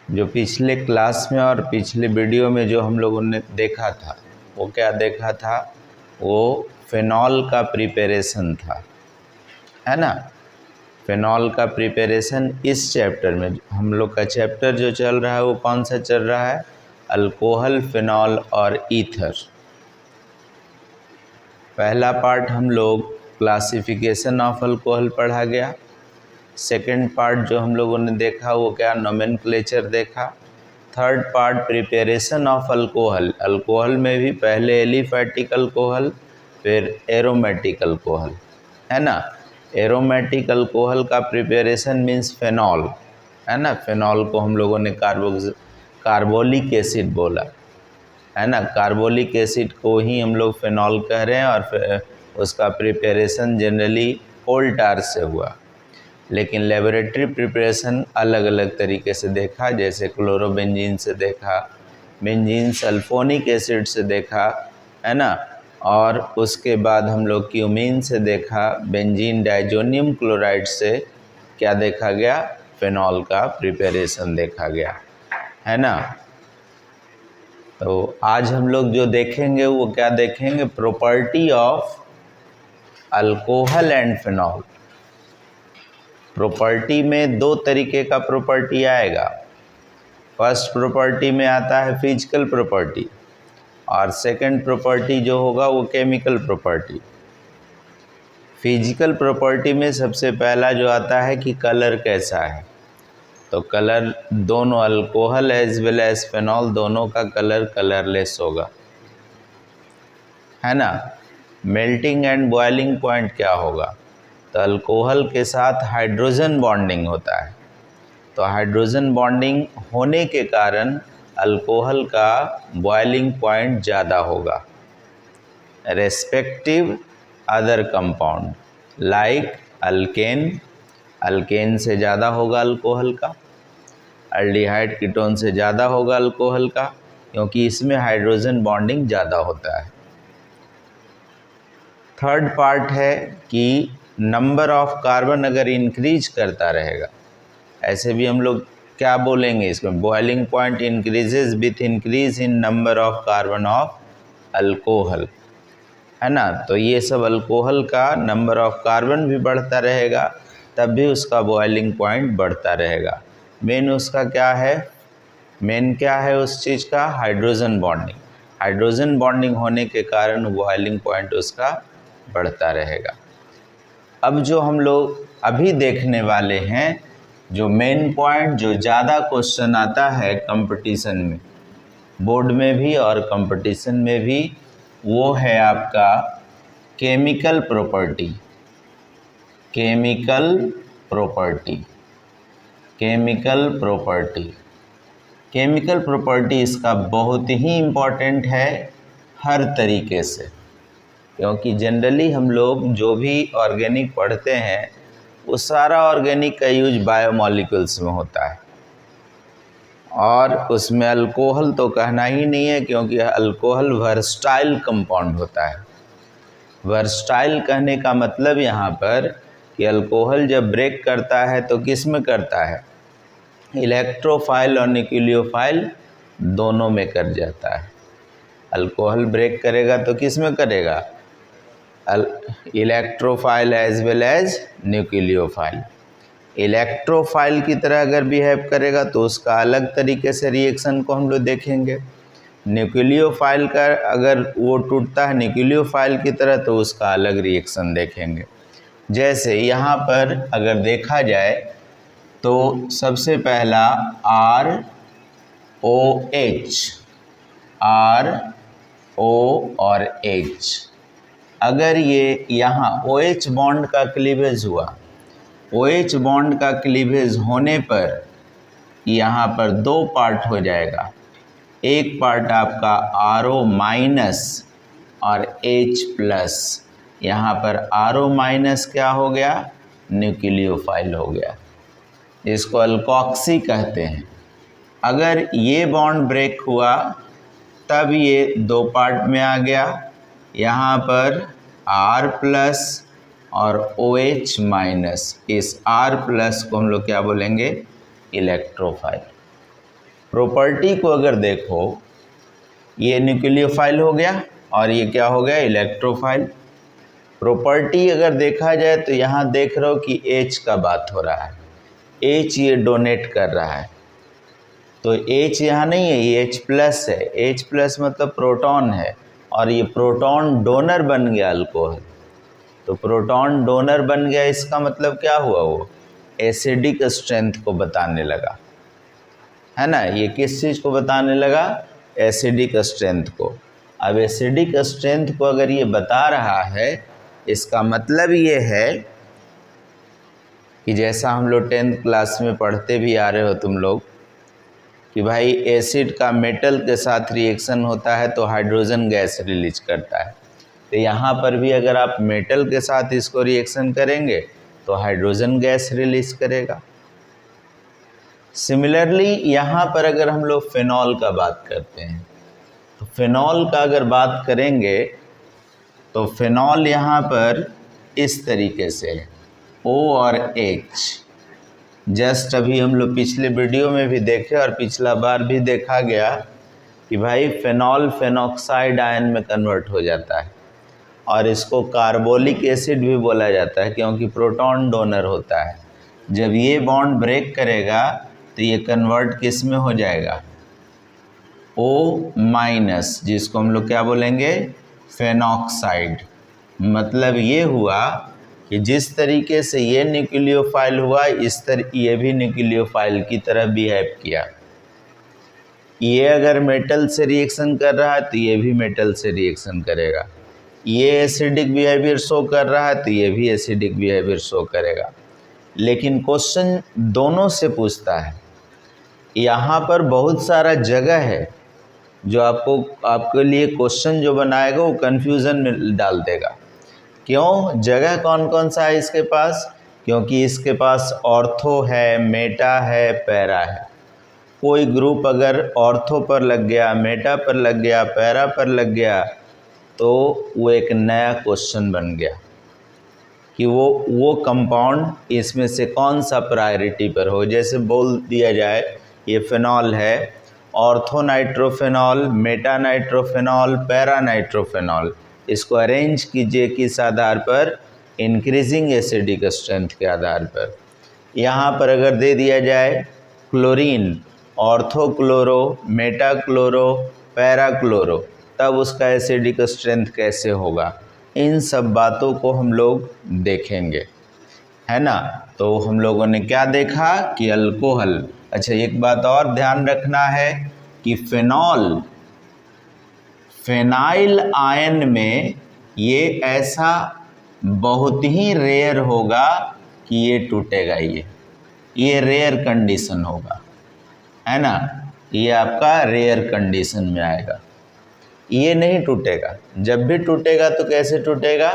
जो पिछले क्लास में और पिछले वीडियो में जो हम लोगों ने देखा था, वो क्या देखा था? वो फिनॉल का प्रिपरेशन था, है ना। फिनॉल का प्रिपरेशन इस चैप्टर में, हम लोग का चैप्टर जो चल रहा है वो कौन सा चल रहा है? अल्कोहल, फिनॉल और ईथर। पहला पार्ट हम लोग क्लासिफिकेशन ऑफ अल्कोहल पढ़ा गया। सेकंड पार्ट जो हम लोगों ने देखा वो क्या? नोमेनक्लेचर देखा। Third part preparation of alcohol. Alcohol में भी पहले एलिफैटिक अल्कोहल, फिर एरोमेटिक अल्कोहल, है ना। एरोमेटिक अल्कोहल का प्रिपरेशन मीन्स फिनॉल, है ना। फिनॉल को हम लोगों ने कार्बोलिक एसिड बोला, है ना। कार्बोलिक एसिड को ही हम लोग फिनॉल कह रहे हैं और फिर उसका प्रिपरेशन जनरली कोल टार से हुआ। लेकिन लेबोरेटरी प्रिपरेशन अलग अलग तरीके से देखा, जैसे क्लोरोबेंजीन से देखा, बेंजीन सल्फोनिक एसिड से देखा, है ना। और उसके बाद हम लोग क्यूमीन से देखा, बेंजीन डाइजोनियम क्लोराइड से क्या देखा गया? फिनॉल का प्रिपरेशन देखा गया, है ना। तो आज हम लोग जो देखेंगे वो क्या देखेंगे? Property of alcohol and phenol. Property में दो तरीके का प्रॉपर्टी आएगा। फर्स्ट प्रॉपर्टी में आता है फिजिकल प्रॉपर्टी, और सेकंड प्रॉपर्टी जो होगा वो केमिकल प्रॉपर्टी। फिजिकल प्रॉपर्टी में सबसे पहला जो आता है कि कलर कैसा है। तो कलर दोनों alcohol as well as phenol दोनों का कलर कलरलेस होगा, है ना। मेल्टिंग एंड बॉइलिंग पॉइंट क्या होगा? तो अल्कोहल के साथ हाइड्रोजन बॉन्डिंग होता है, तो हाइड्रोजन बॉन्डिंग होने के कारण अल्कोहल का बॉइलिंग पॉइंट ज़्यादा होगा respective other compound like alkane. Alkane से ज़्यादा होगा अल्कोहल का, अल्डिहाइड कीटोन से ज़्यादा होगा अल्कोहल का, क्योंकि इसमें हाइड्रोजन बॉन्डिंग ज़्यादा होता है। थर्ड पार्ट है कि नंबर ऑफ कार्बन अगर इंक्रीज करता रहेगा, ऐसे भी हम लोग क्या बोलेंगे इसमें? Boiling point increases with increase in number of carbon of alcohol, है ना। तो ये सब अल्कोहल का नंबर ऑफ कार्बन भी बढ़ता रहेगा, तब भी उसका बॉइलिंग पॉइंट बढ़ता रहेगा। मेन उसका क्या है? मेन क्या है उस चीज़ का? Hydrogen bonding. हाइड्रोजन बॉन्डिंग होने के कारण बॉइलिंग पॉइंट उसका बढ़ता रहेगा। अब जो हम लोग अभी देखने वाले हैं, जो मेन पॉइंट जो ज़्यादा क्वेश्चन आता है कंपटीशन में, बोर्ड में भी और कंपटीशन में भी, वो है आपका chemical property. Chemical property, chemical property, chemical property इसका बहुत ही इम्पोर्टेंट है हर तरीके से, क्योंकि जनरली हम लोग जो भी ऑर्गेनिक पढ़ते हैं वो सारा ऑर्गेनिक का यूज बायोमॉलिक्यूल्स में होता है, और उसमें अल्कोहल तो कहना ही नहीं है, क्योंकि अल्कोहल वर्सटाइल कंपाउंड होता है। वर्सटाइल कहने का मतलब यहाँ पर कि अल्कोहल जब ब्रेक करता है तो किस में करता है? इलेक्ट्रोफाइल और न्यूक्लियोफाइल दोनों में कर जाता है। अल्कोहल ब्रेक करेगा तो किस में करेगा? Electrophile as well as nucleophile. Electrophile की तरह अगर बिहेव करेगा तो उसका अलग तरीके से रिएक्शन को हम लोग देखेंगे। न्यूक्लियोफाइल का अगर वो टूटता है न्यूक्लियोफाइल की तरह तो उसका अलग रिएक्शन देखेंगे। जैसे यहाँ पर अगर देखा जाए तो सबसे पहला ROH, RO और H, अगर ये यहाँ OH बॉन्ड का क्लीवेज हुआ, OH बॉन्ड का क्लीवेज होने पर यहाँ पर दो पार्ट हो जाएगा। एक पार्ट आपका RO माइनस और H प्लस। यहाँ पर RO माइनस क्या हो गया? न्यूक्लियोफाइल हो गया, इसको अल्कोक्सी कहते हैं। अगर ये बॉन्ड ब्रेक हुआ तब ये दो पार्ट में आ गया, यहाँ पर R प्लस और OH माइनस। इस R प्लस को हम लोग क्या बोलेंगे? इलेक्ट्रोफाइल। प्रॉपर्टी को अगर देखो, ये न्यूक्लियोफाइल हो गया और ये क्या हो गया, इलेक्ट्रोफाइल। प्रॉपर्टी अगर देखा जाए तो यहाँ देख रहे हो कि H का बात हो रहा है, H ये डोनेट कर रहा है, तो H यहाँ नहीं है, ये H प्लस है। H प्लस मतलब प्रोटॉन है और ये प्रोटॉन डोनर बन गया अल्कोहल। तो प्रोटॉन डोनर बन गया, इसका मतलब क्या हुआ, वो एसिडिक स्ट्रेंथ को बताने लगा, है ना। ये किस चीज़ को बताने लगा, एसिडिक स्ट्रेंथ को। अब एसिडिक स्ट्रेंथ को अगर ये बता रहा है, इसका मतलब ये है कि जैसा हम लोग 10th क्लास में पढ़ते भी आ रहे हो तुम लोग कि भाई एसिड का मेटल के साथ रिएक्शन होता है तो हाइड्रोजन गैस रिलीज करता है। तो यहाँ पर भी अगर आप मेटल के साथ इसको रिएक्शन करेंगे तो हाइड्रोजन गैस रिलीज करेगा। सिमिलरली यहाँ पर अगर हम लोग फिनॉल का बात करते हैं तो फिनॉल का अगर बात करेंगे तो फिनॉल यहाँ पर इस तरीके से है, O और H। जस्ट अभी हम लोग पिछले वीडियो में भी देखे और पिछला बार भी देखा गया कि भाई फिनॉल फेनॉक्साइड आयन में कन्वर्ट हो जाता है और इसको कार्बोलिक एसिड भी बोला जाता है क्योंकि प्रोटॉन डोनर होता है। जब ये बॉन्ड ब्रेक करेगा तो ये कन्वर्ट किस में हो जाएगा, O-, जिसको हम लोग क्या बोलेंगे, फेनॉक्साइड। मतलब ये हुआ कि जिस तरीके से ये न्यूक्लियोफाइल हुआ, इस तरह ये भी न्यूक्लियोफाइल की तरह बिहेव किया। ये अगर मेटल से रिएक्शन कर रहा है तो ये भी मेटल से रिएक्शन करेगा। ये एसिडिक बिहेवियर शो कर रहा है तो ये भी एसिडिक बिहेवियर शो करेगा। लेकिन क्वेश्चन दोनों से पूछता है। यहाँ पर बहुत सारा जगह है जो आपके लिए क्वेश्चन जो बनाएगा वो कन्फ्यूज़न में डाल देगा। क्यों, जगह कौन कौन सा है इसके पास, क्योंकि इसके पास ऑर्थो है, मेटा है, पैरा है। कोई ग्रुप अगर ऑर्थो पर लग गया, मेटा पर लग गया, पैरा पर लग गया तो वो एक नया क्वेश्चन बन गया कि वो कंपाउंड इसमें से कौन सा प्रायोरिटी पर हो। जैसे बोल दिया जाए ये फिनॉल है, ऑर्थो नाइट्रोफेनॉल, मेटा नाइट्रोफेनॉल, पैरा नाइट्रोफेनॉल। इसको अरेंज कीजिए किस आधार पर, इंक्रीजिंग एसिडिक स्ट्रेंथ के आधार पर। यहाँ पर अगर दे दिया जाए chlorine, ortho chloro, Meta chloro, para chloro, तब उसका एसिडिक स्ट्रेंथ कैसे होगा, इन सब बातों को हम लोग देखेंगे, है ना। तो हम लोगों ने क्या देखा कि अल्कोहल। अच्छा, एक बात और ध्यान रखना है कि फेनाइल आयन में ये ऐसा बहुत ही रेयर होगा कि ये टूटेगा, ये रेयर कंडीशन होगा, है ना। ये आपका रेयर कंडीशन में आएगा, ये नहीं टूटेगा। जब भी टूटेगा तो कैसे टूटेगा,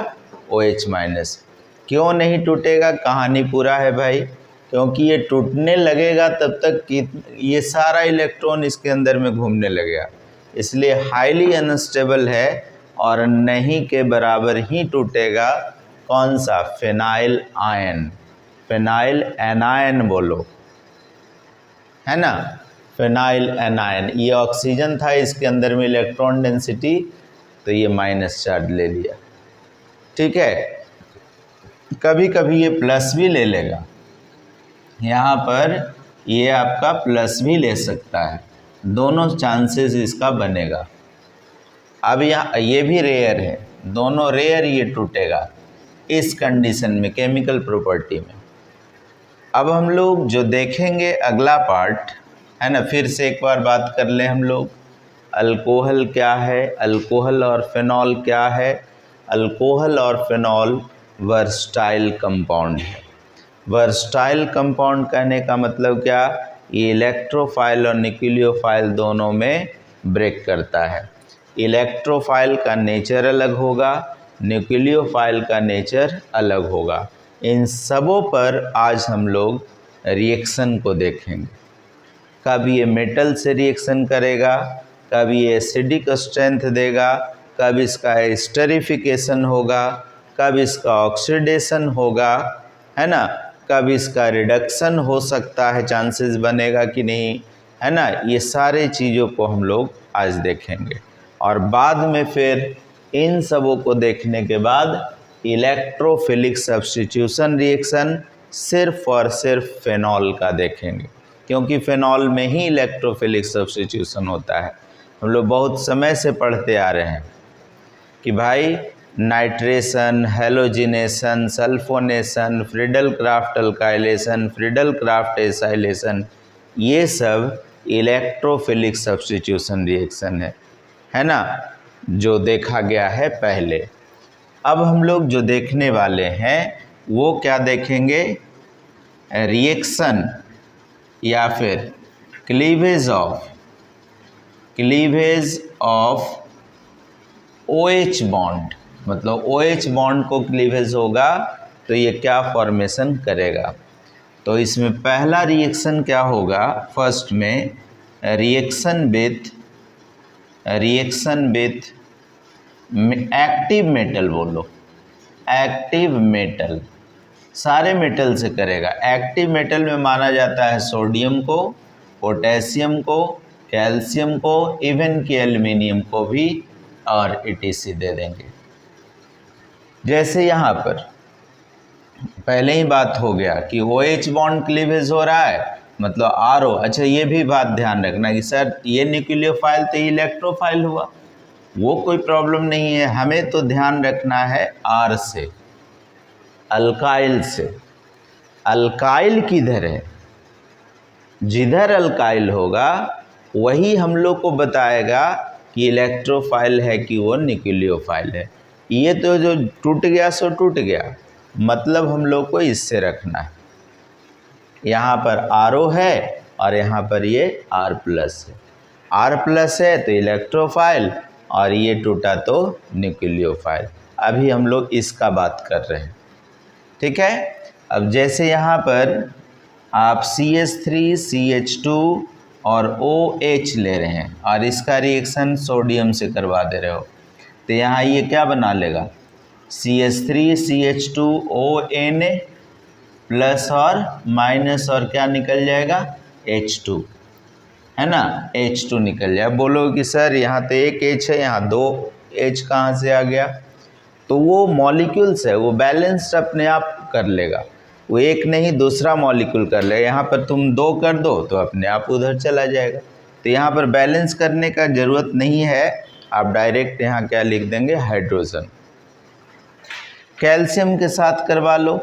OH-। क्यों नहीं टूटेगा, कहानी पूरा है भाई। क्योंकि ये टूटने लगेगा तब तक कि ये सारा इलेक्ट्रॉन इसके अंदर में घूमने लगेगा, इसलिए हाईली अनस्टेबल है और नहीं के बराबर ही टूटेगा। कौन सा, फेनाइल आयन, फेनाइल एनायन बोलो, है ना, फेनाइल एनायन। ये ऑक्सीजन था, इसके अंदर में इलेक्ट्रॉन डेंसिटी, तो ये माइनस चार्ज ले लिया, ठीक है। कभी कभी ये प्लस भी ले लेगा, यहाँ पर ये आपका प्लस भी ले सकता है, दोनों चांसेस इसका बनेगा। अब यहाँ ये भी रेयर है, दोनों रेयर, ये टूटेगा इस कंडीशन में, केमिकल प्रॉपर्टी में। अब हम लोग जो देखेंगे अगला पार्ट, है ना, फिर से एक बार बात कर लें हम लोग। अल्कोहल क्या है, अल्कोहल और फिनॉल क्या है। अल्कोहल और फिनॉल वर्सटाइल कंपाउंड है। वर्सटाइल कंपाउंड कहने का मतलब क्या, ये इलेक्ट्रोफाइल और न्यूक्लियोफाइल दोनों में ब्रेक करता है। इलेक्ट्रोफाइल का नेचर अलग होगा, न्यूक्लियोफाइल का नेचर अलग होगा। इन सबों पर आज हम लोग रिएक्शन को देखेंगे। कब ये मेटल से रिएक्शन करेगा, कब ये एसिडिक स्ट्रेंथ देगा, कब इसका एस्टरिफिकेशन होगा, कब इसका ऑक्सीडेशन होगा, है ना, कब इसका रिडक्शन हो सकता है, चांसेस बनेगा कि नहीं, है ना। ये सारे चीज़ों को हम लोग आज देखेंगे और बाद में फिर इन सबों को देखने के बाद इलेक्ट्रोफिलिक सब्स्टिट्यूशन रिएक्शन सिर्फ और सिर्फ फेनॉल का देखेंगे, क्योंकि फेनॉल में ही इलेक्ट्रोफिलिक सब्स्टिट्यूशन होता है। हम लोग बहुत समय से पढ़ते आ रहे हैं कि भाई nitration, halogenation, sulphonation, Friedel craft alkylation, Friedel Crafts acylation, ये सब इलेक्ट्रोफिलिक सब्स्टिट्यूशन रिएक्शन है ना, जो देखा गया है पहले। अब हम लोग जो देखने वाले हैं वो क्या देखेंगे, रिएक्शन या फिर क्लीवेज ऑफ OH बॉन्ड। मतलब OH बॉन्ड को क्लीवेज होगा तो ये क्या फॉर्मेशन करेगा। तो इसमें पहला रिएक्शन क्या होगा, फर्स्ट में रिएक्शन विथ एक्टिव मेटल, बोलो एक्टिव मेटल, सारे मेटल से करेगा। एक्टिव मेटल में माना जाता है सोडियम को, पोटेशियम को, कैल्शियम को, इवन कि एल्युमिनियम को भी, और ETC दे देंगे। जैसे यहाँ पर पहले ही बात हो गया कि OH बॉन्ड क्लीवेज हो रहा है, मतलब RO। अच्छा, ये भी बात ध्यान रखना कि सर ये न्यूक्लियोफाइल तो इलेक्ट्रोफाइल हुआ, वो कोई प्रॉब्लम नहीं है। हमें तो ध्यान रखना है R से, अल्काइल से। अल्काइल किधर है, जिधर अल्काइल होगा वही हम लोग को बताएगा कि इलेक्ट्रोफाइल है कि वो न्यूक्लियोफाइल है। ये तो जो टूट गया सो टूट गया, मतलब हम लोग को इससे रखना है। यहाँ पर RO है और यहाँ पर ये R+ है। R+ है तो इलेक्ट्रोफाइल और ये टूटा तो न्यूक्लियोफाइल। अभी हम लोग इसका बात कर रहे हैं, ठीक है। अब जैसे यहाँ पर आप CH3 CH2 और OH ले रहे हैं और इसका रिएक्शन सोडियम से करवा दे रहे हो, तो यहाँ ये क्या बना लेगा, CH3 CH2 ONA प्लस और माइनस, और क्या निकल जाएगा, H2, है ना, H2 निकल जाए। बोलोगे कि सर यहाँ तो एक H है, यहाँ 2 H कहाँ से आ गया। तो वो मॉलिक्यूल्स है, वो बैलेंस्ड अपने आप कर लेगा, वो एक नहीं दूसरा मॉलिक्यूल कर लेगा। यहाँ पर तुम 2 कर दो तो अपने आप उधर चला जाएगा। तो यहाँ पर बैलेंस करने का ज़रूरत नहीं है, आप डायरेक्ट यहाँ क्या लिख देंगे, हाइड्रोजन। कैल्शियम के साथ करवा लो,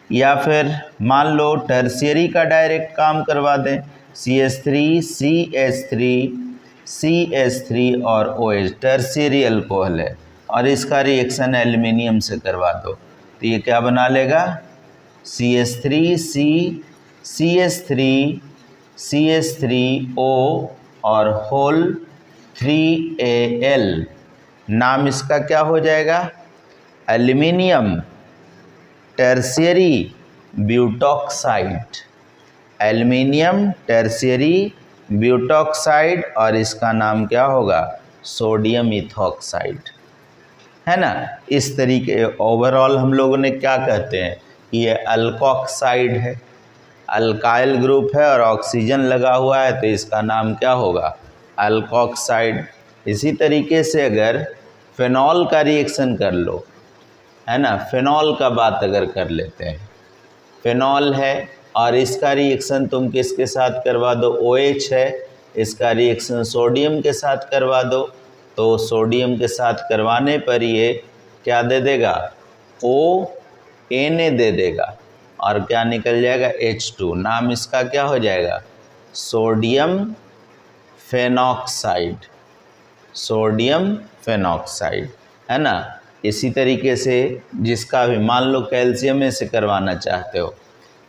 या फिर मान लो टर्शियरी का डायरेक्ट काम करवा दें, CH3 CH3 और OH, टर्शियरी अल्कोहल है और इसका रिएक्शन एल्युमिनियम से करवा दो, तो ये क्या बना लेगा, CH3O और होल 3Al। नाम इसका क्या हो जाएगा, aluminium tertiary butoxide, aluminium tertiary butoxide, और इसका नाम क्या होगा, सोडियम इथॉक्साइड, है ना। इस तरीके ओवरऑल हम लोगों ने क्या कहते हैं, ये अल्कोक्साइड है, अल्काइल ग्रुप है और ऑक्सीजन लगा हुआ है, तो इसका नाम क्या होगा, अल्कोक्साइड। इसी तरीके से अगर फेनॉल का रिएक्शन कर लो, है ना, फेनॉल का बात अगर कर लेते हैं, फेनॉल है और इसका रिएक्शन तुम किसके साथ करवा दो, OH है, इसका रिएक्शन सोडियम के साथ करवा दो, तो सोडियम के साथ करवाने पर ये क्या दे देगा, ONA दे देगा और क्या निकल जाएगा, H2। नाम इसका क्या हो जाएगा, सोडियम फेनॉक्साइड, सोडियम फेनॉक्साइड, है ना। इसी तरीके से जिसका भी मान लो कैल्शियम में से करवाना चाहते हो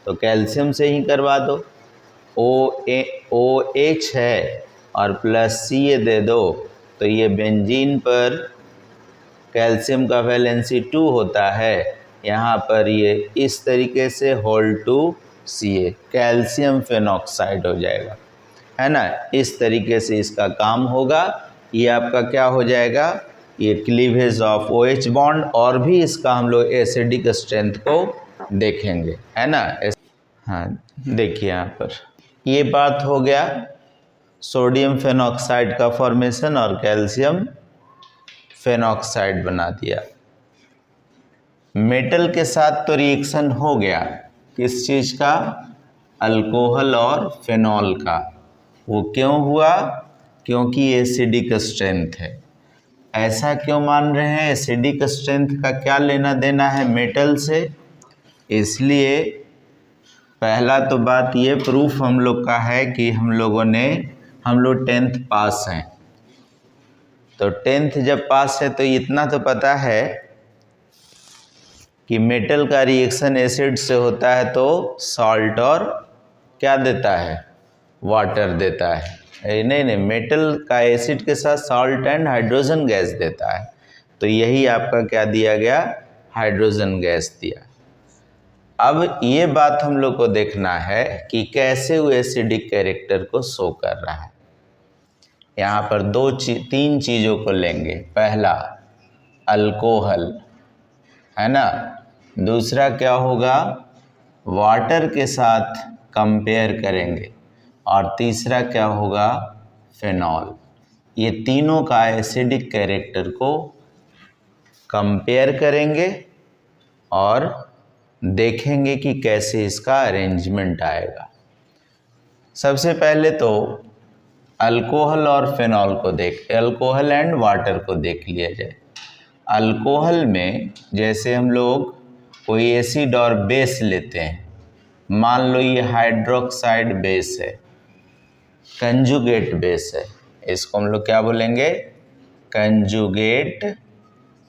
तो कैल्शियम से ही करवा दो, OH है और प्लस CA दे दो, तो ये बेंजीन पर कैल्शियम का वैलेंसी 2 होता है, यहाँ पर ये इस तरीके से होल 2 CA, कैल्शियम फेनॉक्साइड हो जाएगा, है ना। इस तरीके से इसका काम होगा। ये आपका क्या हो जाएगा, ये क्लीवेज ऑफ OH बॉन्ड, और भी इसका हम लोग एसिडिक स्ट्रेंथ को देखेंगे, है ना। हाँ देखिए यहाँ पर ये बात हो गया सोडियम फेनॉक्साइड का फॉर्मेशन और कैल्शियम फेनॉक्साइड बना दिया। मेटल के साथ तो रिएक्शन हो गया, किस चीज़ का? अल्कोहल और फेनॉल का। वो क्यों हुआ? क्योंकि एसिडिक स्ट्रेंथ है। ऐसा क्यों मान रहे हैं? एसिडिक स्ट्रेंथ का क्या लेना देना है मेटल से? इसलिए पहला तो बात ये प्रूफ हम लोग का है कि हम लोग 10th पास हैं। तो 10th जब पास है तो इतना तो पता है कि मेटल का रिएक्शन एसिड से होता है तो सॉल्ट और क्या देता है? वाटर देता है। नहीं, मेटल का एसिड के साथ सॉल्ट एंड हाइड्रोजन गैस देता है। तो यही आपका क्या दिया गया? हाइड्रोजन गैस दिया। अब ये बात हम लोग को देखना है कि कैसे वो एसिडिक कैरेक्टर को शो कर रहा है। यहाँ पर तीन चीज़ों को लेंगे। पहला अल्कोहल है ना, दूसरा क्या होगा? वाटर के साथ कंपेयर करेंगे, और तीसरा क्या होगा? फेनॉल। ये तीनों का एसिडिक कैरेक्टर को कंपेयर करेंगे और देखेंगे कि कैसे इसका अरेंजमेंट आएगा। सबसे पहले तो अल्कोहल और फेनॉल को अल्कोहल एंड वाटर को देख लिया जाए। अल्कोहल में जैसे हम लोग कोई एसिड और बेस लेते हैं, मान लो ये हाइड्रोक्साइड बेस है, कंजुगेट बेस है, इसको हम लोग क्या बोलेंगे? कंजुगेट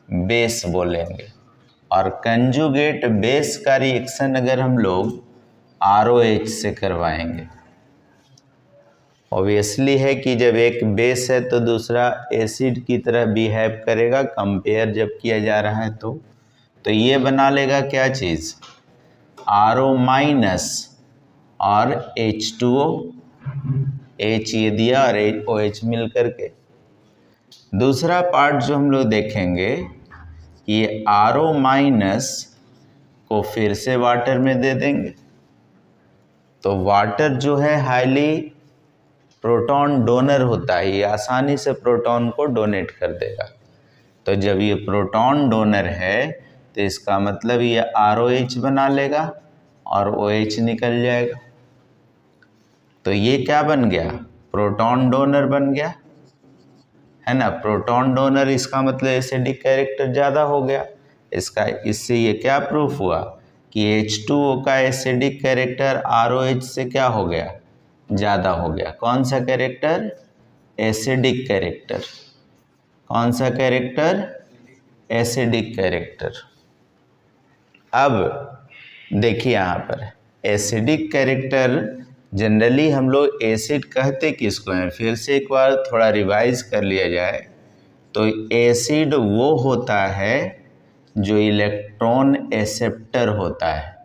बेस बोलेंगे। और कंजुगेट बेस का रिएक्शन अगर हम लोग ROH से करवाएंगे, ऑब्वियसली है कि जब एक बेस है तो दूसरा एसिड की तरह बिहेव करेगा, कंपेयर जब किया जा रहा है तो ये बना लेगा क्या चीज़? RO- और H2O, H ये दिया और OH मिल करके। दूसरा पार्ट जो हम लोग देखेंगे, ये RO- को फिर से वाटर में दे देंगे, तो वाटर जो है हाईली प्रोटॉन डोनर होता है, ये आसानी से प्रोटॉन को डोनेट कर देगा। तो जब ये प्रोटॉन डोनर है तो इसका मतलब ये ROH बना लेगा और OH निकल जाएगा। तो ये क्या बन गया? प्रोटॉन डोनर बन गया, है ना। प्रोटॉन डोनर, इसका मतलब एसिडिक कैरेक्टर ज़्यादा हो गया। इससे ये क्या प्रूफ हुआ कि H2O का एसिडिक कैरेक्टर ROH से क्या हो गया? ज़्यादा हो गया। कौन सा कैरेक्टर? Acidic character. कौन सा कैरेक्टर? Acidic character. अब देखिए यहाँ पर एसिडिक कैरेक्टर, जनरली हम लोग एसिड कहते किसको हैं? फिर से एक बार थोड़ा रिवाइज कर लिया जाए तो एसिड वो होता है जो इलेक्ट्रॉन एक्सेप्टर होता है।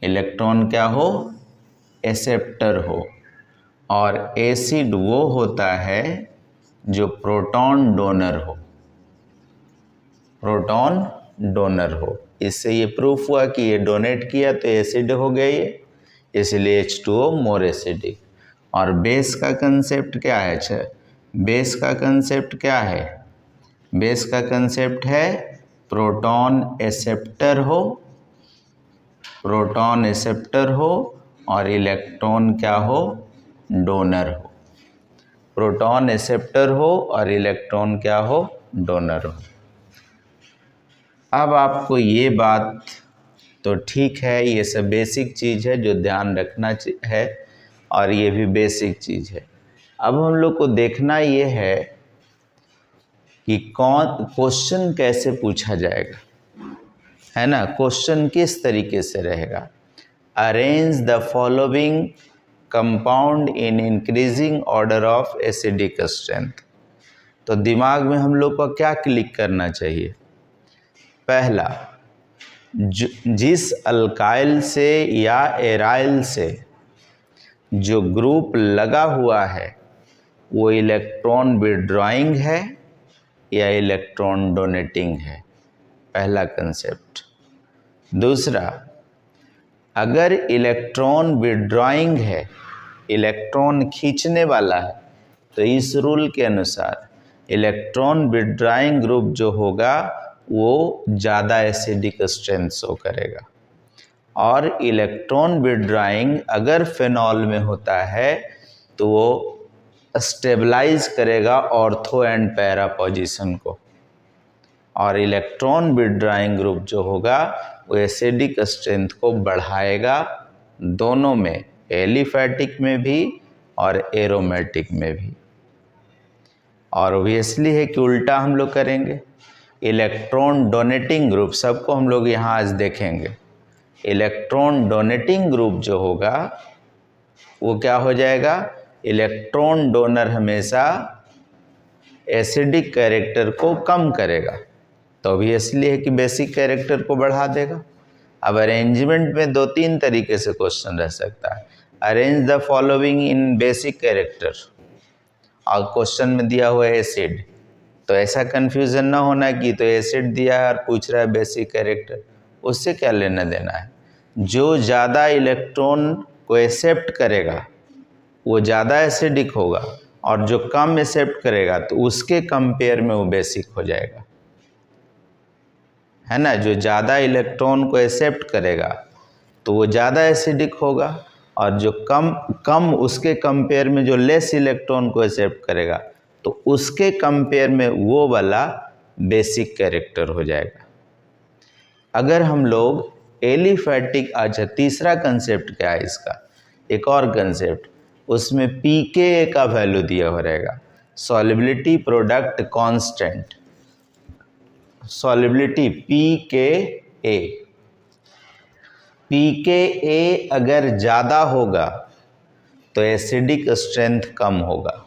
इलेक्ट्रॉन क्या हो? एक्सेप्टर हो। और एसिड वो होता है जो प्रोटॉन डोनर हो। प्रोटॉन डोनर हो। इससे ये प्रूफ हुआ कि ये डोनेट किया तो एसिड हो गया ये, इसलिए H2O मोर एसिडिक। और बेस का कंसेप्ट क्या है? अच्छा, बेस का कंसेप्ट क्या है? बेस का कंसेप्ट है प्रोटॉन एक्सेप्टर हो, प्रोटॉन एक्सेप्टर हो और इलेक्ट्रॉन क्या हो? डोनर हो। प्रोटॉन एक्सेप्टर हो और इलेक्ट्रॉन क्या हो? डोनर हो। अब आपको ये बात तो ठीक है, ये सब बेसिक चीज़ है जो ध्यान रखना है, और ये भी बेसिक चीज़ है। अब हम लोग को देखना ये है कि क्वेश्चन कैसे पूछा जाएगा, है ना। क्वेश्चन किस तरीके से रहेगा? Arrange the following compound in increasing order of acidic strength. तो दिमाग में हम लोग को क्या क्लिक करना चाहिए? पहला, जिस अल्काइल से या एराइल से जो ग्रुप लगा हुआ है वो इलेक्ट्रॉन विड्रॉइंग है या इलेक्ट्रॉन डोनेटिंग है, पहला कंसेप्ट। दूसरा, अगर इलेक्ट्रॉन विड्रॉइंग है इलेक्ट्रॉन खींचने वाला है, तो इस रूल के अनुसार इलेक्ट्रॉन विथड्राइंग ग्रुप जो होगा वो ज़्यादा एसिडिक स्ट्रेंथ शो करेगा। और इलेक्ट्रॉन विथड्राइंग अगर फेनॉल में होता है तो वो स्टेबलाइज करेगा ऑर्थो एंड पैरा पोजीशन को, और इलेक्ट्रॉन विथड्राइंग ग्रुप जो होगा वो एसिडिक स्ट्रेंथ को बढ़ाएगा, दोनों में, एलिफैटिक में भी और एरोमेटिक में भी। और ऑब्वियसली है कि उल्टा हम लोग करेंगे। इलेक्ट्रॉन डोनेटिंग ग्रुप, सबको हम लोग यहाँ आज देखेंगे। इलेक्ट्रॉन डोनेटिंग ग्रुप जो होगा वो क्या हो जाएगा, इलेक्ट्रॉन डोनर हमेशा एसिडिक कैरेक्टर को कम करेगा, तो ऑब्वियसली है कि बेसिक कैरेक्टर को बढ़ा देगा। अब अरेंजमेंट में 2-3 तरीके से क्वेश्चन रह सकता है। Arrange the following in basic character, और क्वेश्चन में दिया हुआ है एसिड, तो ऐसा कन्फ्यूजन ना होना कि तो एसिड दिया है और पूछ रहा है बेसिक कैरेक्टर, उससे क्या लेना देना है। जो ज़्यादा इलेक्ट्रॉन को एक्सेप्ट करेगा वो ज़्यादा एसिडिक होगा, और जो कम एक्सेप्ट करेगा तो उसके कंपेयर में वो बेसिक हो जाएगा, है ना। जो ज़्यादा इलेक्ट्रॉन को एक्सेप्ट करेगा तो वो ज़्यादा एसिडिक होगा, और जो कम उसके कंपेयर में जो लेस इलेक्ट्रॉन को एक्सेप्ट करेगा तो उसके कंपेयर में वो वाला बेसिक कैरेक्टर हो जाएगा। अगर हम लोग एलिफैटिक, अच्छा तीसरा कंसेप्ट क्या है इसका, एक और कंसेप्ट, उसमें pKa का वैल्यू दिया हो रहेगा, solubility product constant, solubility pKa। pKa अगर ज़्यादा होगा तो एसिडिक स्ट्रेंथ कम होगा,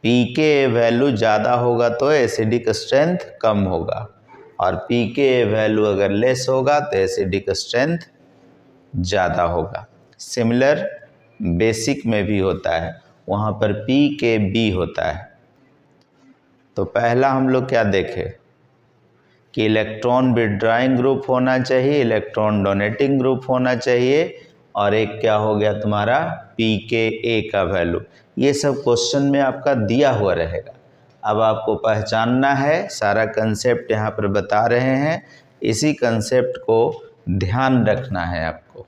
pKa वैल्यू ज़्यादा होगा तो एसिडिक स्ट्रेंथ कम होगा, और pKa वैल्यू अगर लेस होगा तो एसिडिक स्ट्रेंथ ज़्यादा होगा। सिमिलर बेसिक में भी होता है, वहाँ पर pKb होता है। तो पहला हम लोग क्या देखें कि इलेक्ट्रॉन विथड्राइंग ग्रुप होना चाहिए, इलेक्ट्रॉन डोनेटिंग ग्रुप होना चाहिए, और एक क्या हो गया तुम्हारा pKa का वैल्यू। ये सब क्वेश्चन में आपका दिया हुआ रहेगा। अब आपको पहचानना है, सारा कंसेप्ट यहाँ पर बता रहे हैं, इसी कंसेप्ट को ध्यान रखना है आपको।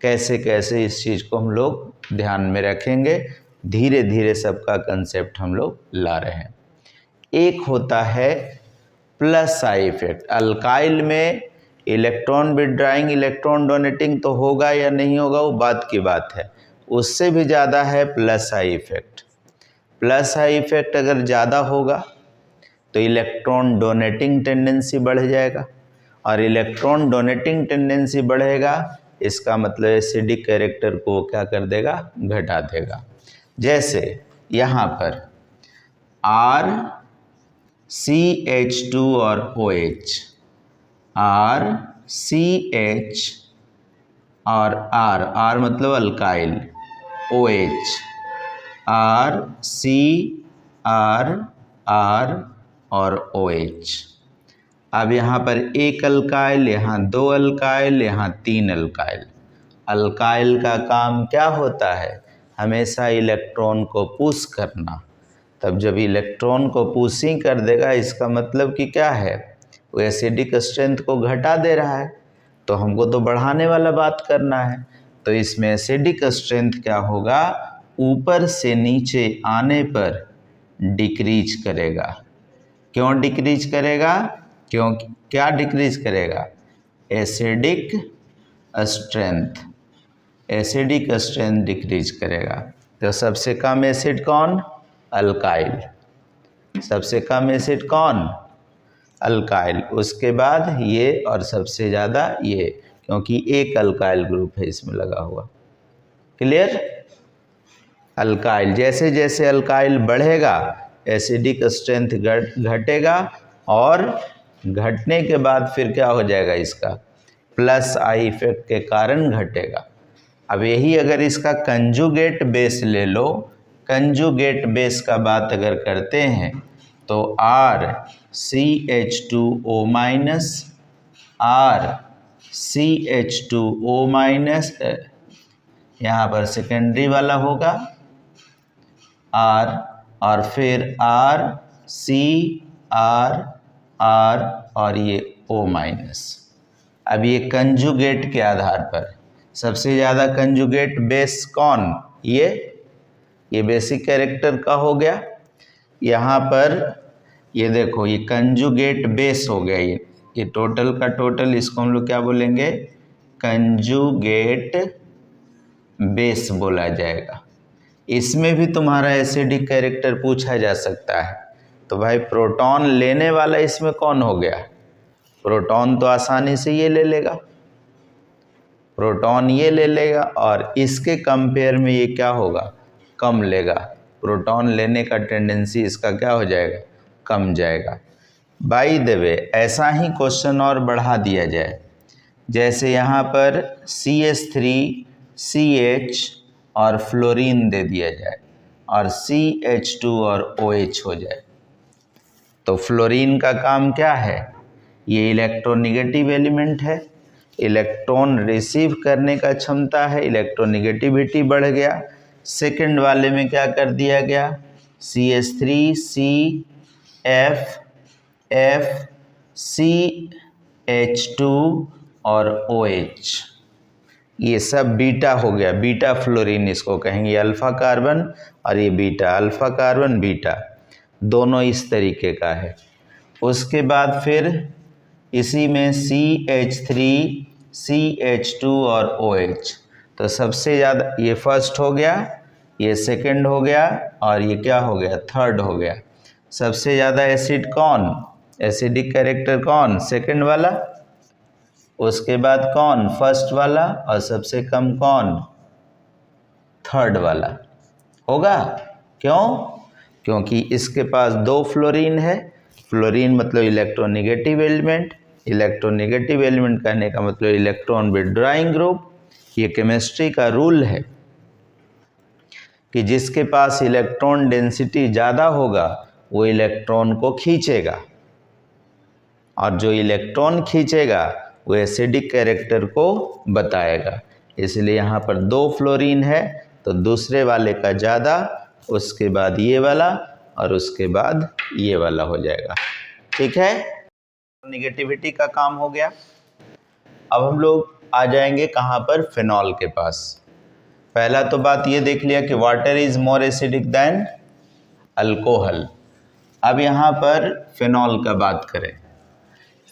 कैसे कैसे इस चीज़ को हम लोग ध्यान में रखेंगे, धीरे धीरे सबका कंसेप्ट हम लोग ला रहे हैं। एक होता है प्लस आई इफेक्ट। अल्काइल में इलेक्ट्रॉन विथड्राइंग इलेक्ट्रॉन डोनेटिंग तो होगा या नहीं होगा वो बात की बात है, उससे भी ज़्यादा है plus I effect. Plus I effect अगर ज़्यादा होगा तो इलेक्ट्रॉन डोनेटिंग टेंडेंसी बढ़ जाएगा, और इलेक्ट्रॉन डोनेटिंग टेंडेंसी बढ़ेगा इसका मतलब एसिडिक कैरेक्टर को क्या कर देगा, घटा देगा। जैसे यहाँ पर RCH2 और OH, RCH और R मतलब अल्काइल, OH, R और OH। अब यहाँ पर एक अल्काइल, यहाँ 2 अल्काइल, यहाँ 3 अल्काइल। अल्काइल का काम क्या होता है, हमेशा इलेक्ट्रॉन को पुश करना। तब जब इलेक्ट्रॉन को पुशिंग कर देगा इसका मतलब कि क्या है, वो एसिडिक स्ट्रेंथ को घटा दे रहा है, तो हमको तो बढ़ाने वाला बात करना है। तो इसमें एसिडिक स्ट्रेंथ क्या होगा, ऊपर से नीचे आने पर डिक्रीज करेगा। क्यों डिक्रीज करेगा, क्योंकि क्या डिक्रीज करेगा, acidic strength, acidic strength decrease करेगा। तो सबसे कम एसिड कौन, अल्काइल। सबसे कम एसिड कौन, अल्काइल। उसके बाद ये, और सबसे ज़्यादा ये, क्योंकि एक अल्काइल ग्रुप है इसमें लगा हुआ। क्लियर। अल्काइल, जैसे जैसे अल्काइल बढ़ेगा एसिडिक स्ट्रेंथ घटेगा, और घटने के बाद फिर क्या हो जाएगा, इसका प्लस आई इफेक्ट के कारण घटेगा। अब यही अगर इसका कंजुगेट बेस ले लो, कंजुगेट बेस का बात अगर करते हैं तो RCH2O माइनस, RCH2O माइनस, यहाँ पर सेकेंडरी वाला होगा R, और फिर R C R R और ये O माइनस। अब ये कंजुगेट के आधार पर सबसे ज़्यादा कंजुगेट बेस कौन, ये बेसिक कैरेक्टर का हो गया। यहाँ पर ये देखो, ये कंजुगेट बेस हो गया। ये टोटल का टोटल, इसको हम लोग क्या बोलेंगे, कंजुगेट बेस बोला जाएगा। इसमें भी तुम्हारा एसिडिक कैरेक्टर पूछा जा सकता है। तो भाई प्रोटॉन लेने वाला इसमें कौन हो गया, प्रोटॉन तो आसानी से ये ले लेगा, प्रोटॉन ये ले लेगा, और इसके कंपेयर में ये क्या होगा, कम लेगा। प्रोटॉन लेने का टेंडेंसी इसका क्या हो जाएगा, कम जाएगा। बाय द वे, ऐसा ही क्वेश्चन और बढ़ा दिया जाए, जैसे यहाँ पर CH3CH और फ्लोरीन दे दिया जाए और CH2 और OH हो जाए। तो फ्लोरीन का काम क्या है, ये इलेक्ट्रोनिगेटिव एलिमेंट है, इलेक्ट्रॉन रिसीव करने का क्षमता है, इलेक्ट्रोनिगेटिविटी बढ़ गया। सेकंड वाले में क्या कर दिया गया, CH3CF CH2 और OH, ये सब बीटा हो गया, बीटा फ्लोरीन इसको कहेंगे। अल्फा कार्बन और ये बीटा, अल्फा कार्बन बीटा दोनों इस तरीके का है। उसके बाद फिर इसी में CH3 CH2 और OH, तो सबसे ज़्यादा ये फर्स्ट हो गया, ये सेकंड हो गया, और ये क्या हो गया, थर्ड हो गया। सबसे ज़्यादा एसिड कौन, एसिडिक कैरेक्टर कौन, सेकंड वाला। उसके बाद कौन, फर्स्ट वाला, और सबसे कम कौन, थर्ड वाला होगा। क्यों, क्योंकि इसके पास 2 फ्लोरीन है। फ्लोरीन मतलब इलेक्ट्रोनिगेटिव एलिमेंट, इलेक्ट्रोनिगेटिव एलिमेंट कहने का मतलब इलेक्ट्रॉन विथड्रॉइंग ग्रुप। ये केमिस्ट्री का रूल है कि जिसके पास इलेक्ट्रॉन डेंसिटी ज़्यादा होगा वो इलेक्ट्रॉन को खींचेगा, और जो इलेक्ट्रॉन खींचेगा वो एसिडिक कैरेक्टर को बताएगा। इसलिए यहाँ पर 2 फ्लोरीन है तो दूसरे वाले का ज़्यादा, उसके बाद ये वाला, और उसके बाद ये वाला हो जाएगा। ठीक है, निगेटिविटी का काम हो गया। अब हम लोग आ जाएंगे कहाँ पर, फिनॉल के पास। पहला तो बात ये देख लिया कि water is more acidic than alcohol. अब यहाँ पर फिनॉल का बात करें।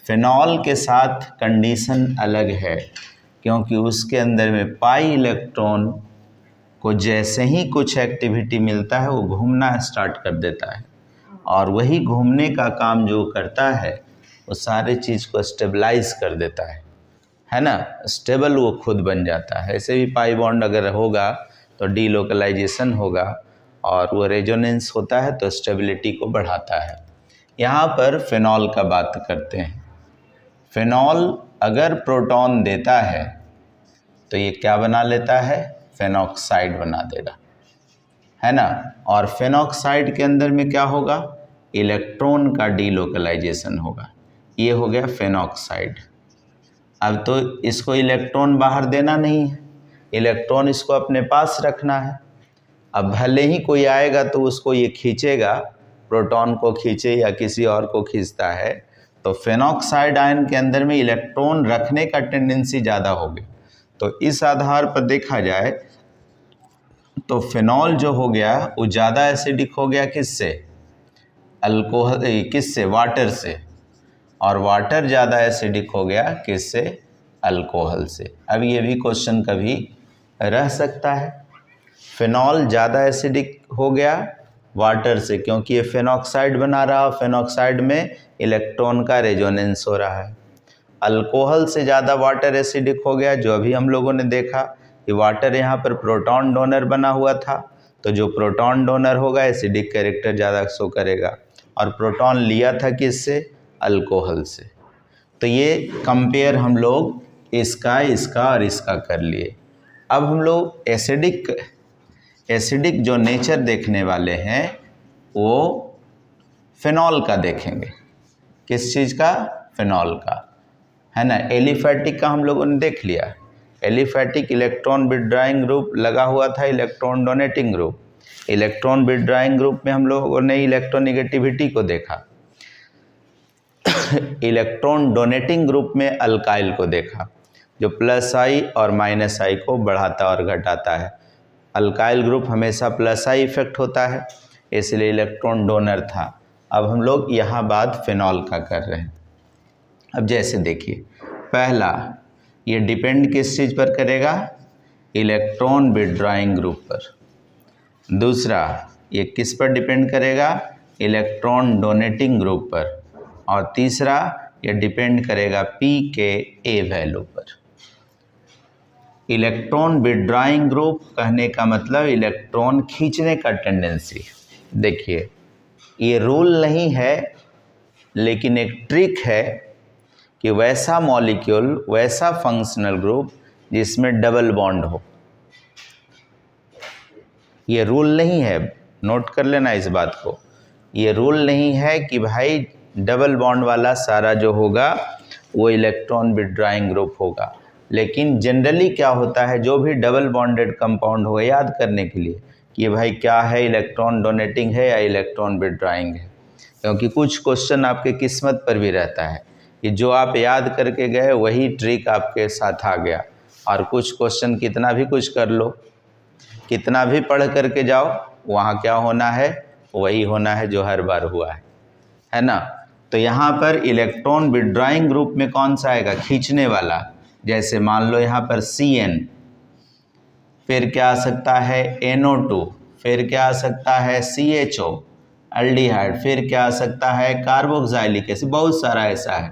फिनॉल के साथ कंडीशन अलग है, क्योंकि उसके अंदर में पाई इलेक्ट्रॉन को जैसे ही कुछ एक्टिविटी मिलता है वो घूमना स्टार्ट कर देता है, और वही घूमने का काम जो करता है वो सारे चीज़ को स्टेबलाइज कर देता है ना, स्टेबल वो खुद बन जाता है। ऐसे भी पाई बॉन्ड अगर होगा तो डीलोकलाइजेशन होगा, और वो रेजोनेंस होता है तो स्टेबिलिटी को बढ़ाता है। यहाँ पर फिनॉल का बात करते हैं। फिनॉल अगर प्रोटॉन देता है तो ये क्या बना लेता है, फेनॉक्साइड बना देगा, है ना। और फेनॉक्साइड के अंदर में क्या होगा, इलेक्ट्रॉन का डीलोकलाइजेशन होगा, ये हो गया फेनॉक्साइड। अब तो इसको इलेक्ट्रॉन बाहर देना नहीं है, इलेक्ट्रॉन इसको अपने पास रखना है। अब भले ही कोई आएगा तो उसको ये खींचेगा, प्रोटॉन को खींचे या किसी और को खींचता है, तो फेनॉक्साइड आयन के अंदर में इलेक्ट्रॉन रखने का टेंडेंसी ज़्यादा होगी। तो इस आधार पर देखा जाए तो फिनॉल जो हो गया वो ज़्यादा एसिडिक हो गया, किससे, अल्कोहल, किससे, वाटर से, और वाटर ज़्यादा एसिडिक हो गया किससे, अल्कोहल से। अब ये भी क्वेश्चन कभी रह सकता है, फिनॉल ज़्यादा एसिडिक हो गया वाटर से, क्योंकि ये फेनॉक्साइड बना रहा, फेनॉक्साइड में इलेक्ट्रॉन का रेजोनेंस हो रहा है। अल्कोहल से ज़्यादा वाटर एसिडिक हो गया, जो अभी हम लोगों ने देखा कि वाटर यहाँ पर प्रोटॉन डोनर बना हुआ था, तो जो प्रोटॉन डोनर होगा एसिडिक कैरेक्टर ज़्यादा शो करेगा, और प्रोटॉन लिया था किससे, अल्कोहल से। तो ये कंपेयर हम लोग इसका और इसका कर लिए। अब हम लोग एसिडिक जो नेचर देखने वाले हैं वो फिनॉल का देखेंगे। किस चीज़ का, फिनॉल का, है ना। एलिफैटिक का हम लोगों ने देख लिया, एलिफैटिक इलेक्ट्रॉन विथड्राइंग ग्रुप, लगा हुआ था electron donating group. Electron withdrawing group में हम लोगों ने इलेक्ट्रोनेगेटिविटी को देखा। इलेक्ट्रॉन डोनेटिंग ग्रुप में अल्काइल को देखा, जो प्लस आई और माइनस आई को बढ़ाता और घटाता है। अल्काइल ग्रुप हमेशा प्लस आई इफेक्ट होता है, इसलिए इलेक्ट्रॉन डोनर था। अब हम लोग यहाँ बात फिनॉल का कर रहे हैं। अब जैसे देखिए, पहला ये डिपेंड किस चीज़ पर करेगा, इलेक्ट्रॉन विथड्राइंग ग्रुप पर। दूसरा ये किस पर डिपेंड करेगा, इलेक्ट्रॉन डोनेटिंग ग्रुप पर। और तीसरा ये डिपेंड करेगा पी के ए वैल्यू पर। इलेक्ट्रॉन विथड्राइंग ग्रुप कहने का मतलब इलेक्ट्रॉन खींचने का टेंडेंसी। देखिए ये रूल नहीं है, लेकिन एक ट्रिक है कि वैसा मॉलिक्यूल, वैसा फंक्शनल ग्रुप जिसमें डबल बॉन्ड हो। ये रूल नहीं है, नोट कर लेना इस बात को। ये रूल नहीं है कि भाई डबल बॉन्ड वाला सारा जो होगा वो इलेक्ट्रॉन विथड्राइंग ग्रुप होगा। लेकिन जनरली क्या होता है, जो भी डबल बॉन्डेड कंपाउंड हो, याद करने के लिए कि भाई क्या है, इलेक्ट्रॉन डोनेटिंग है या इलेक्ट्रॉन विथड्राइंग है। क्योंकि कुछ क्वेश्चन आपके किस्मत पर भी रहता है कि जो आप याद करके गए वही ट्रिक आपके साथ आ गया। और कुछ क्वेश्चन कितना भी कुछ कर लो, कितना भी पढ़ करके जाओ, वहाँ क्या होना है, वही होना है जो हर बार हुआ है ना। तो यहाँ पर इलेक्ट्रॉन विथड्राइंग ग्रुप में कौन सा आएगा, खींचने वाला। जैसे मान लो यहाँ पर CN, फिर क्या आ सकता है NO2, फिर क्या आ सकता है CHO एल्डिहाइड, फिर क्या आ सकता है कार्बोक्सिलिक एसिड, बहुत सारा ऐसा है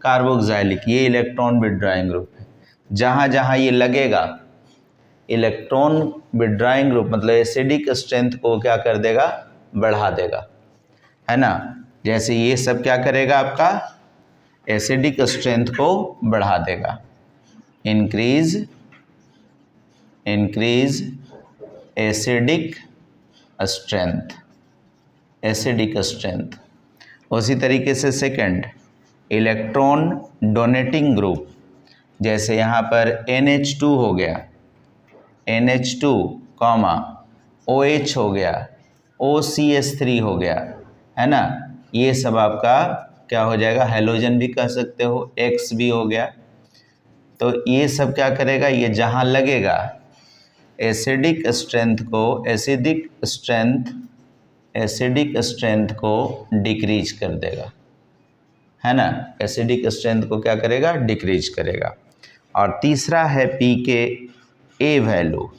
कार्बोक्सिलिक। ये इलेक्ट्रॉन विथड्राइंग ग्रुप है। जहाँ जहाँ ये लगेगा, इलेक्ट्रॉन विथड्राइंग ग्रुप मतलब एसिडिक स्ट्रेंथ को क्या कर देगा, बढ़ा देगा, है ना। जैसे ये सब क्या करेगा, आपका एसिडिक स्ट्रेंथ को बढ़ा देगा, इंक्रीज एसिडिक स्ट्रेंथ। उसी तरीके से सेकंड इलेक्ट्रॉन डोनेटिंग ग्रुप, जैसे यहाँ पर NH2 हो गया, NH2 कॉमा OH हो गया, OCH3 हो गया, है ना। ये सब आपका क्या हो जाएगा, हैलोजन भी कह सकते हो, X भी हो गया। तो ये सब क्या करेगा, ये जहाँ लगेगा एसिडिक स्ट्रेंथ को डिक्रीज कर देगा, है ना। एसिडिक स्ट्रेंथ को क्या करेगा, डिक्रीज करेगा। और तीसरा है pKa value,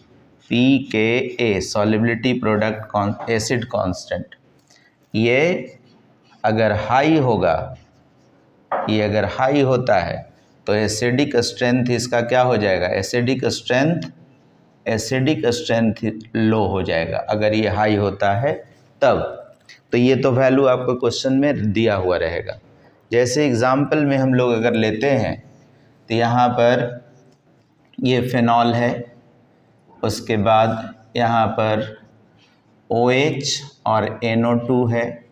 pKa solubility product acid constant. ये अगर हाई होगा, ये अगर हाई होता है तो एसिडिक स्ट्रेंथ इसका क्या हो जाएगा, एसिडिक स्ट्रेंथ लो हो जाएगा अगर ये हाई होता है तब। तो ये तो वैल्यू आपको क्वेश्चन में दिया हुआ रहेगा। जैसे एग्जाम्पल में हम लोग अगर लेते हैं तो यहाँ पर ये फिनॉल है, उसके बाद यहाँ पर OH और NO2 है,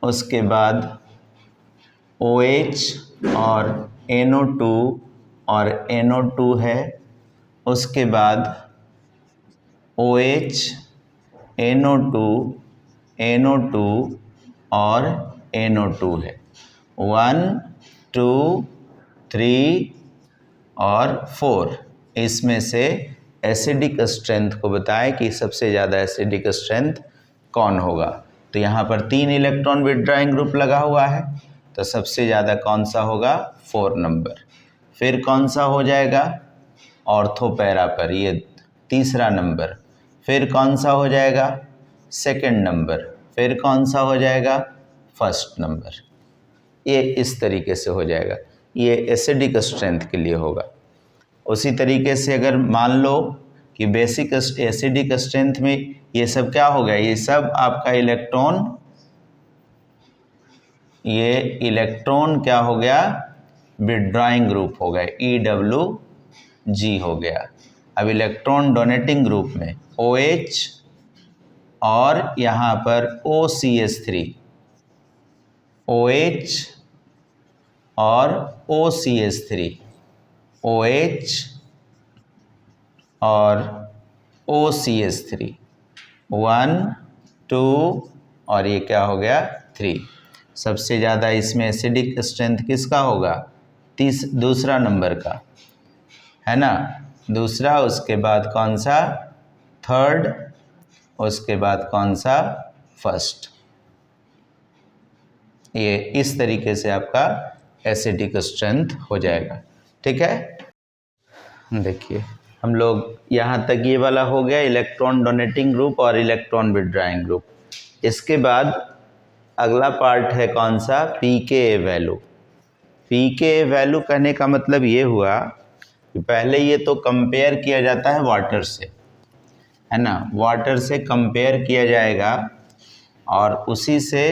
उसके बाद OH और NO2 और NO2 है, उसके बाद OH NO2 और NO2 है, 1 2 3 और 4। इसमें से एसिडिक स्ट्रेंथ को बताएं कि सबसे ज़्यादा एसिडिक स्ट्रेंथ कौन होगा। तो यहाँ पर 3 इलेक्ट्रॉन विथड्राइंग ग्रुप लगा हुआ है, तो सबसे ज़्यादा कौन सा होगा, 4 नंबर। फिर कौन सा हो जाएगा, ऑर्थो पैरा पर, ये तीसरा नंबर। फिर कौन सा हो जाएगा, सेकंड नंबर। फिर कौन सा हो जाएगा, फर्स्ट नंबर। ये इस तरीके से हो जाएगा, ये एसिडिक स्ट्रेंथ के लिए होगा। उसी तरीके से अगर मान लो कि बेसिक एसिडिक स्ट्रेंथ में ये सब क्या हो गया, ये सब आपका इलेक्ट्रॉन क्या हो गया, विथड्राइंग ग्रुप हो गया, EWG हो गया। अब इलेक्ट्रॉन डोनेटिंग ग्रुप में OH और यहाँ पर OCH3, OH और OCH3, OH और OCH3 1 2 और ये क्या हो गया 3। सबसे ज़्यादा इसमें एसिडिक स्ट्रेंथ किसका होगा? दूसरा नंबर का, है ना। दूसरा, उसके बाद कौन सा? थर्ड, उसके बाद कौन सा? फर्स्ट। ये इस तरीके से आपका एसिडिक स्ट्रेंथ हो जाएगा। ठीक है, देखिए हम लोग यहाँ तक ये वाला हो गया इलेक्ट्रॉन डोनेटिंग ग्रुप और इलेक्ट्रॉन विड्रॉइंग ग्रुप। इसके बाद अगला पार्ट है कौन सा? pKa value. pKa वैल्यू कहने का मतलब ये हुआ कि पहले ये तो कंपेयर किया जाता है वाटर से, है ना। वाटर से कंपेयर किया जाएगा और उसी से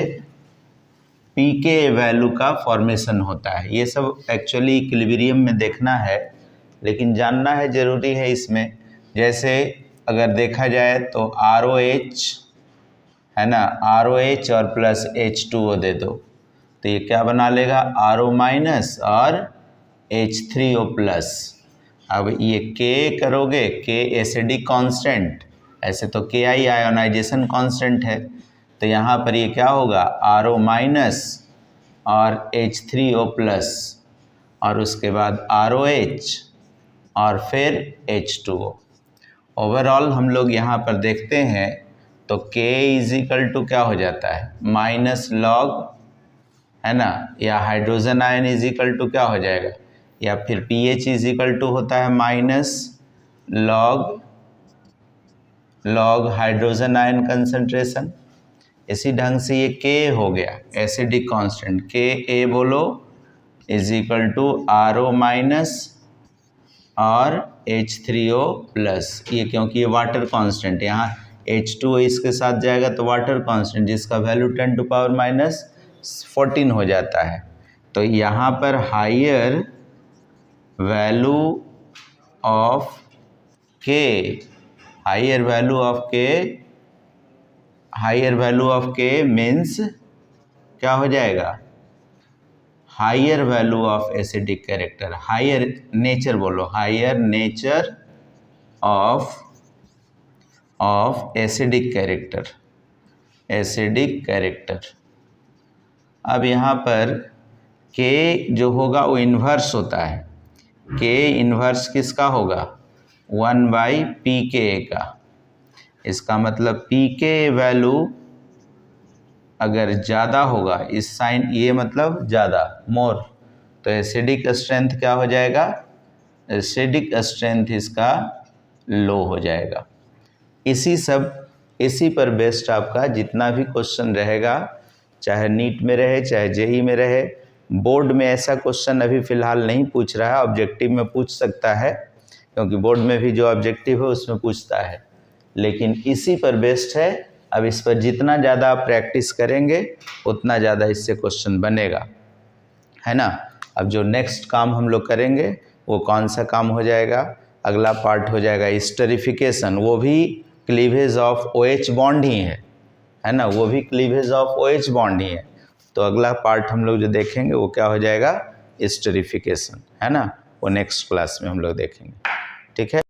pKa वैल्यू का फॉर्मेशन होता है। ये सब एक्चुअली इक्विलिब्रियम में देखना है, लेकिन जानना है, ज़रूरी है इसमें। जैसे अगर देखा जाए तो ROH है ना, ROH और प्लस H2O दे दो तो ये क्या बना लेगा? RO माइनस और H3O प्लस। अब ये K करोगे, K एसिडिक कांस्टेंट, ऐसे तो Ki आयोनाइजेशन कांस्टेंट है, तो यहाँ पर ये क्या होगा? RO माइनस और H3O प्लस और उसके बाद ROH और फिर H2O। ओवरऑल हम लोग यहाँ पर देखते हैं तो K इज इक्वल टू क्या हो जाता है? माइनस लॉग, है ना, या hydrogen ion is equal to क्या हो जाएगा? या फिर pH इज इक्वल टू होता है minus log hydrogen ion concentration. इसी ढंग से ये K हो गया एसिडिक कांस्टेंट, Ka बोलो is equal to RO minus और H3O प्लस। ये क्योंकि ये वाटर कांस्टेंट है, यहाँ H2O इसके साथ जाएगा तो वाटर कांस्टेंट जिसका वैल्यू 10 टू पावर माइनस 14 हो जाता है। तो यहाँ पर higher value of K, higher value of K means क्या हो जाएगा? Higher value of acidic character, higher nature बोलो, higher nature of acidic character. अब यहाँ पर K जो होगा वो इन्वर्स होता है। K इन्वर्स किसका होगा? 1/pKa का। इसका मतलब pKa वैल्यू अगर ज़्यादा होगा, इस साइन ये मतलब ज़्यादा, मोर, तो एसिडिक स्ट्रेंथ क्या हो जाएगा? एसिडिक स्ट्रेंथ इसका लो हो जाएगा। इसी पर बेस्ड आपका जितना भी क्वेश्चन रहेगा, चाहे नीट में रहे चाहे जेई में रहे, बोर्ड में ऐसा क्वेश्चन अभी फ़िलहाल नहीं पूछ रहा है, ऑब्जेक्टिव में पूछ सकता है, क्योंकि बोर्ड में भी जो ऑब्जेक्टिव है उसमें पूछता है, लेकिन इसी पर बेस्ड है। अब इस पर जितना ज़्यादा आप प्रैक्टिस करेंगे उतना ज़्यादा इससे क्वेश्चन बनेगा, है ना। अब जो नेक्स्ट काम हम लोग करेंगे वो कौन सा काम हो जाएगा? अगला पार्ट हो जाएगा एस्टरिफिकेशन। वो भी क्लीवेज ऑफ OH बॉन्ड ही है ना, वो भी क्लीवेज ऑफ OH बॉन्ड ही है। तो अगला पार्ट हम लोग जो देखेंगे वो क्या हो जाएगा? एस्टरिफिकेशन, है ना। वो नेक्स्ट क्लास में हम लोग देखेंगे। ठीक है।